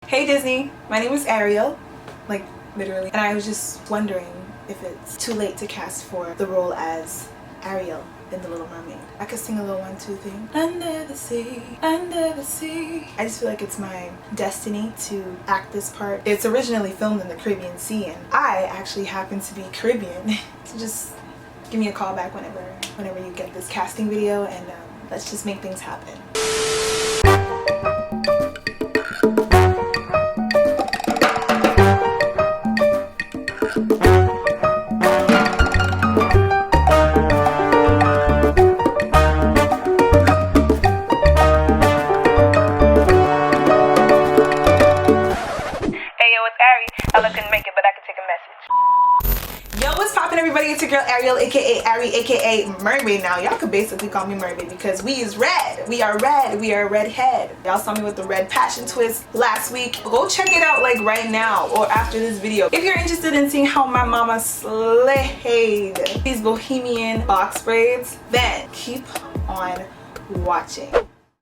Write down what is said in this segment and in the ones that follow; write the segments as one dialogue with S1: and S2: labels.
S1: Hey Disney, my name is Ariel, like literally, and I was just wondering if it's too late to cast for the role as Ariel in The Little Mermaid. I could sing a little 1-2 thing. Under the sea, under the sea. I just feel like it's my destiny to act this part. It's originally filmed in the Caribbean Sea and I actually happen to be Caribbean. So just give me a call back whenever you get this casting video and let's just make things happen. Yo, what's poppin', everybody? It's your girl Ariel, aka Ari, aka Mermaid. Now y'all could basically call me Mermaid because we is red. We are red. We are redhead. Y'all saw me with the red passion twist last week. Go check it out like right now or after this video if you're interested in seeing how my mama slayed these bohemian box braids. Then keep on watching.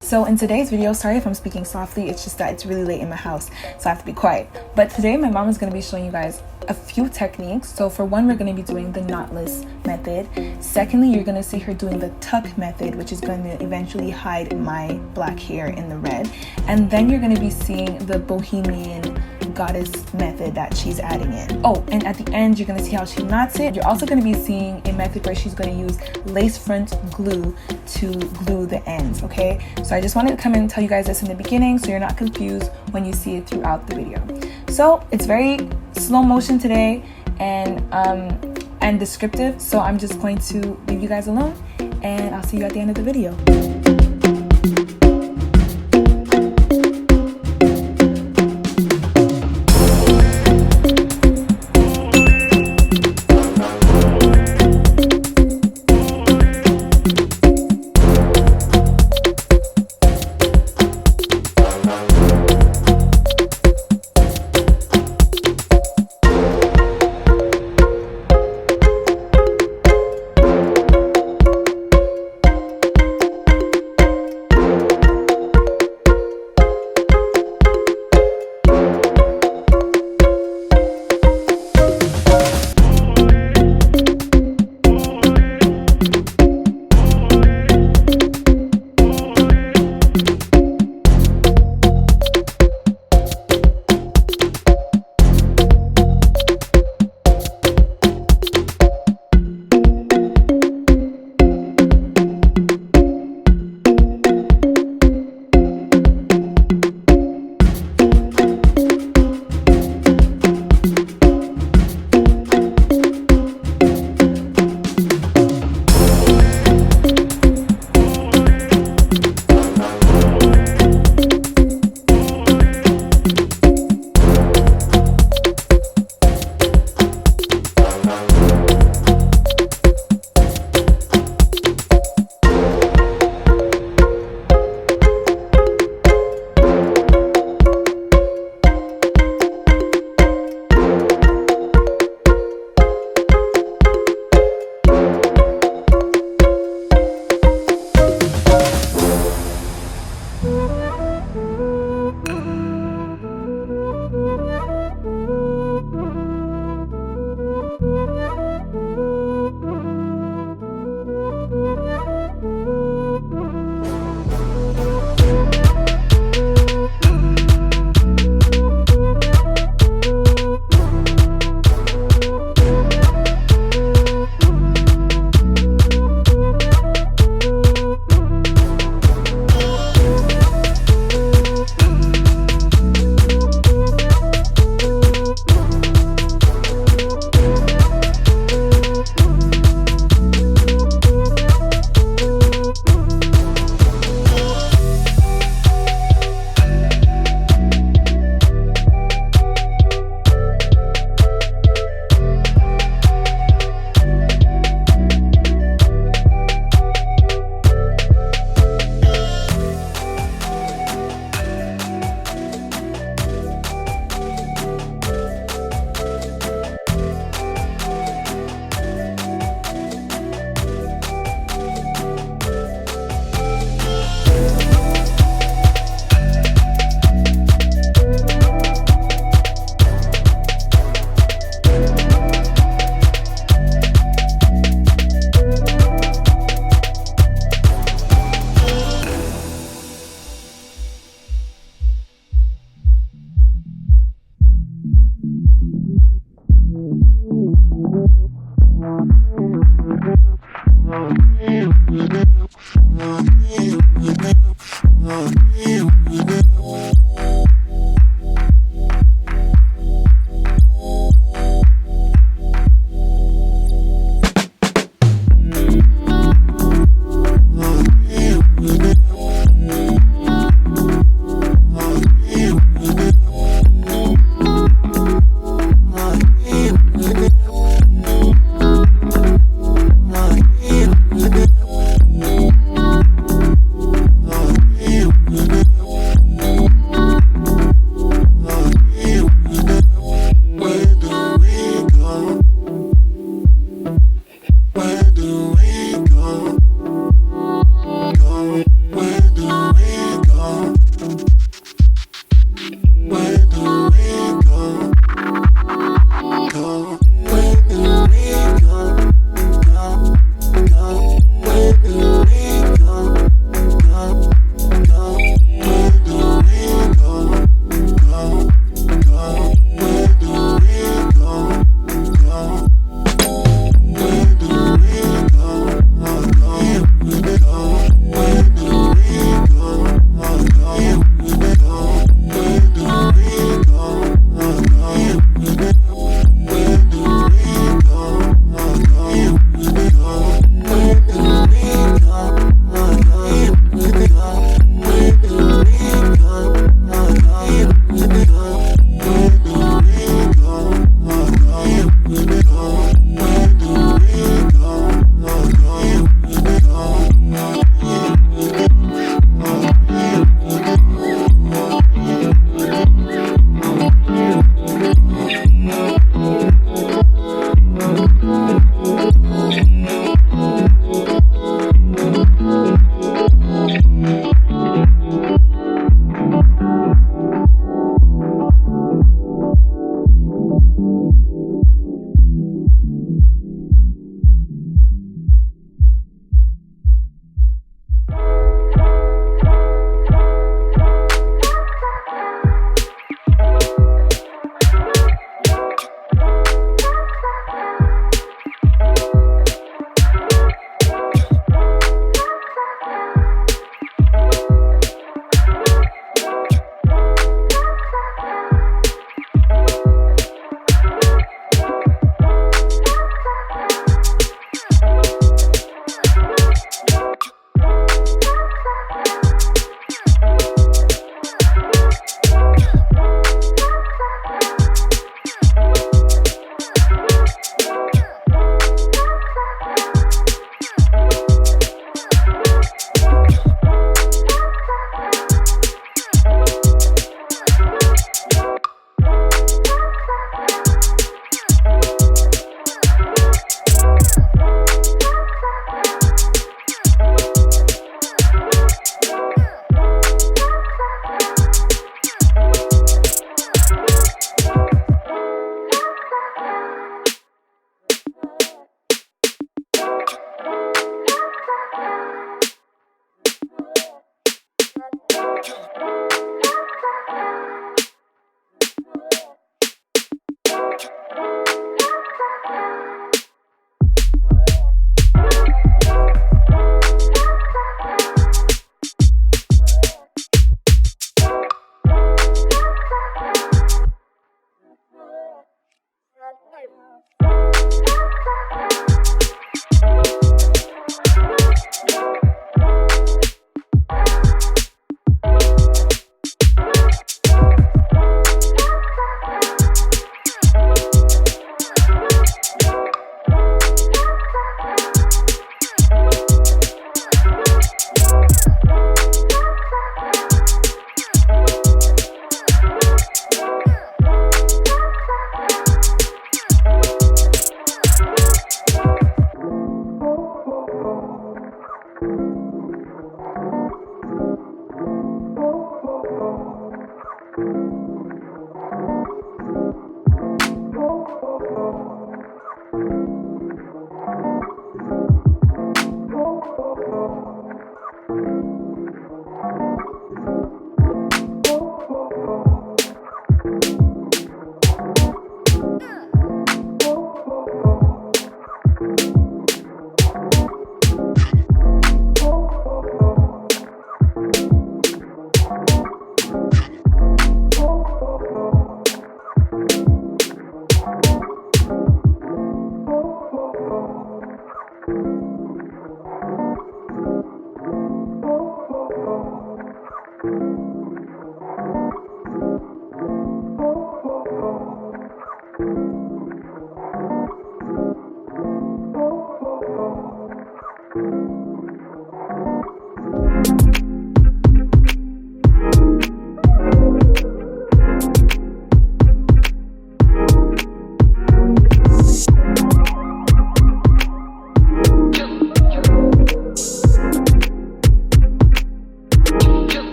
S1: So in today's video, sorry if I'm speaking softly, it's just that it's really late in my house, so I have to be quiet. But today my mom is going to be showing you guys a few techniques. So for one, we're going to be doing the knotless method. Secondly, you're going to see her doing the tuck method, which is going to eventually hide my black hair in the red. And then you're going to be seeing the bohemian goddess method that she's adding in. Oh, and at the end you're going to see how she knots it. You're also going to be seeing a method where she's going to use lace front glue to glue the ends. Okay, so I just wanted to come in and tell you guys this in the beginning so you're not confused when you see it throughout the video. So it's very slow motion today and descriptive, so I'm just going to leave you guys alone and I'll see you at the end of the video.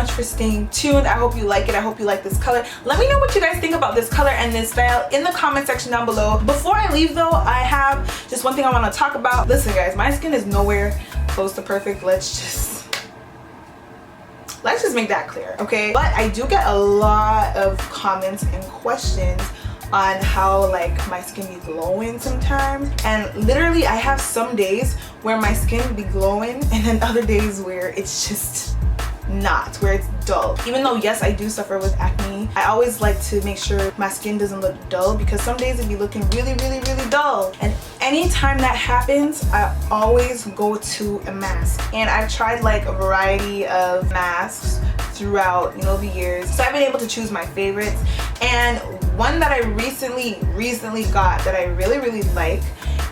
S1: much for staying tuned. I hope you like it. I hope you like this color. Let me know what you guys think about this color and this style in the comment section down below. Before I leave though, I have just one thing I want to talk about. Listen guys, my skin is nowhere close to perfect. Let's just make that clear, okay? But I do get a lot of comments and questions on how like my skin be glowing sometimes, and literally I have some days where my skin be glowing and then other days where it's just not, where it's dull. Even though yes, I do suffer with acne, I always like to make sure my skin doesn't look dull, because some days it be looking really dull, and anytime that happens I always go to a mask. And I've tried like a variety of masks throughout, you know, the years, so I've been able to choose my favorites. And one that I recently got that I really like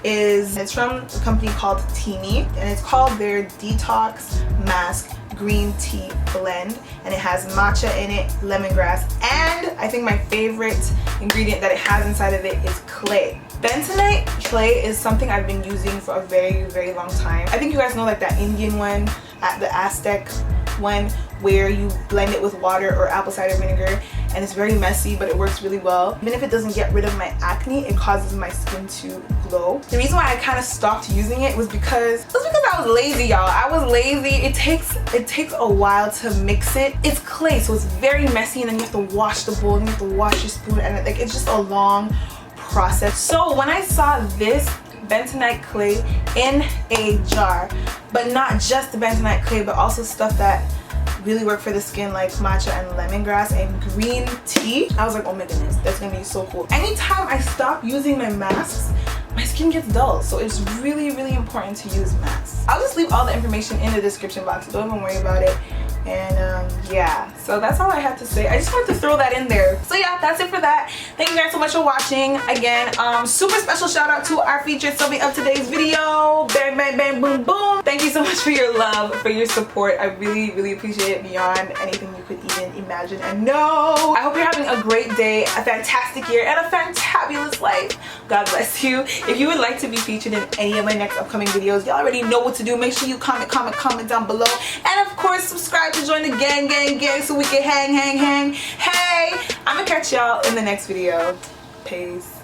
S1: is, it's from a company called TEAMI, and it's called their Detox Mask green tea blend, and it has matcha in it, lemongrass, and I think my favorite ingredient that it has inside of it is clay. Bentonite clay is something I've been using for a very long time. I think you guys know like that Indian one, the Aztec one, where you blend it with water or apple cider vinegar, and it's very messy but it works really well. Even if it doesn't get rid of my acne, it causes my skin to glow. The reason why I kind of stopped using it was because I was lazy, y'all. I was lazy. It takes a while to mix it. It's clay, so it's very messy, and then you have to wash the bowl and you have to wash your spoon, and like it's just a long process. So when I saw this bentonite clay in a jar, but not just the bentonite clay, but also stuff that really work for the skin like matcha and lemongrass and green tea, I was like, oh my goodness, that's gonna be so cool. Anytime I stop using my masks, my skin gets dull, so it's really important to use masks. I'll just leave all the information in the description box, so don't even worry about it. And yeah, so that's all I have to say. I just wanted to throw that in there. So yeah, that's it for that. Thank you guys so much for watching. Again, super special shout out to our featured subby of today's video. Bang boom boom. Thank you so much for your love, for your support. I really appreciate it beyond anything you could even imagine and know. I hope you're having a great day, a fantastic year, and a fantabulous life. God bless you. If you would like to be featured in any of my next upcoming videos, y'all already know what to do. Make sure you comment down below, and of course subscribe to join the gang so we can hang. Hey, I'm gonna catch y'all in the next video. Peace.